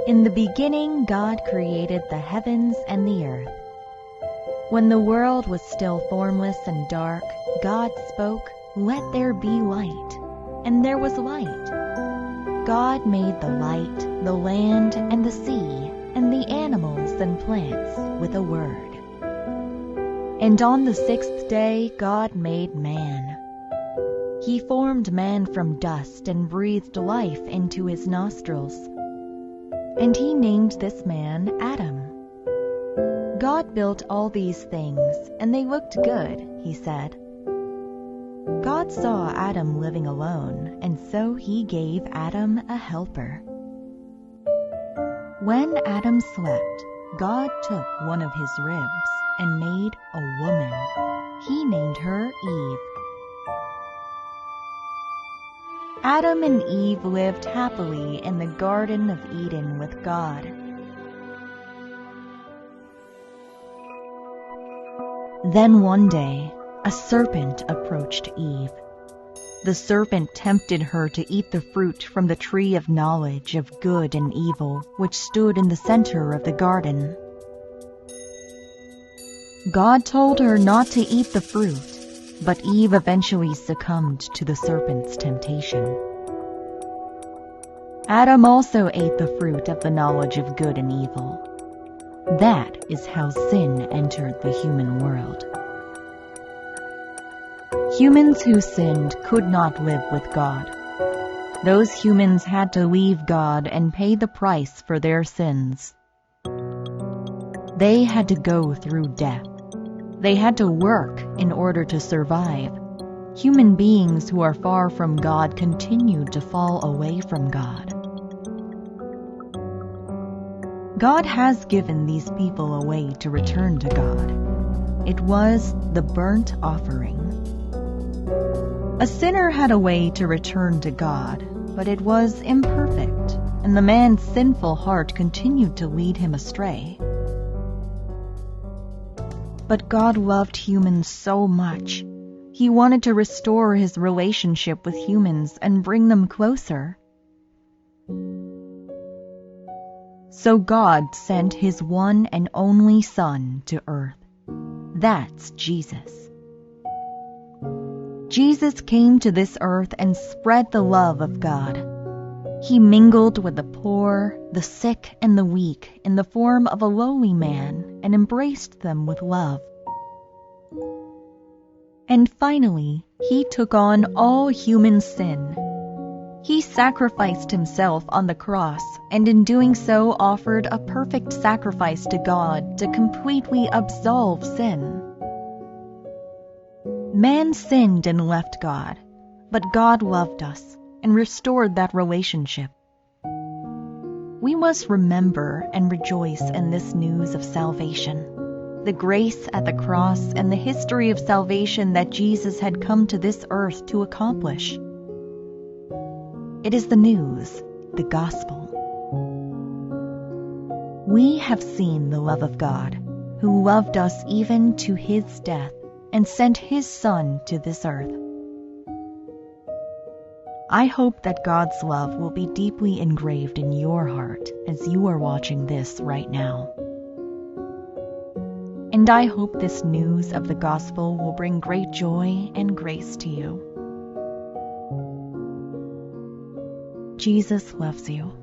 In the beginning, God created the heavens and the earth. When the world was still formless and dark, God spoke, "Let there be light," and there was light. God made the light, the land, and the sea, and the animals and plants with a word. And on the sixth day, God made man. He formed man from dust and breathed life into his nostrils. And he named this man Adam. God built all these things, and they looked good, he said. God saw Adam living alone, and so he gave Adam a helper. When Adam slept, God took one of his ribs and made a woman. He named her Eve. Adam and Eve lived happily in the Garden of Eden with God. Then one day, a serpent approached Eve. The serpent tempted her to eat the fruit from the tree of knowledge of good and evil, which stood in the center of the garden. God told her not to eat the fruit, but Eve eventually succumbed to the serpent's temptation. Adam also ate the fruit of the knowledge of good and evil. That is how sin entered the human world. Humans who sinned could not live with God. Those humans had to leave God and pay the price for their sins. They had to go through death. They had to work in order to survive. Human beings who are far from God continued to fall away from God. God has given these people a way to return to God. It was the burnt offering. A sinner had a way to return to God, but it was imperfect, and the man's sinful heart continued to lead him astray. But God loved humans so much. He wanted to restore his relationship with humans and bring them closer. So God sent his one and only Son to earth. That's Jesus. Jesus came to this earth and spread the love of God. He mingled with the poor, the sick, and the weak in the form of a lowly man and embraced them with love. And finally, he took on all human sin. He sacrificed himself on the cross, and in doing so offered a perfect sacrifice to God to completely absolve sin. Man sinned and left God, but God loved us and restored that relationship. We must remember and rejoice in this news of salvation, the grace at the cross and the history of salvation that Jesus had come to this earth to accomplish. It is the news, the gospel. We have seen the love of God, who loved us even to his death and sent his Son to this earth. I hope that God's love will be deeply engraved in your heart as you are watching this right now. And I hope this news of the gospel will bring great joy and grace to you. Jesus loves you.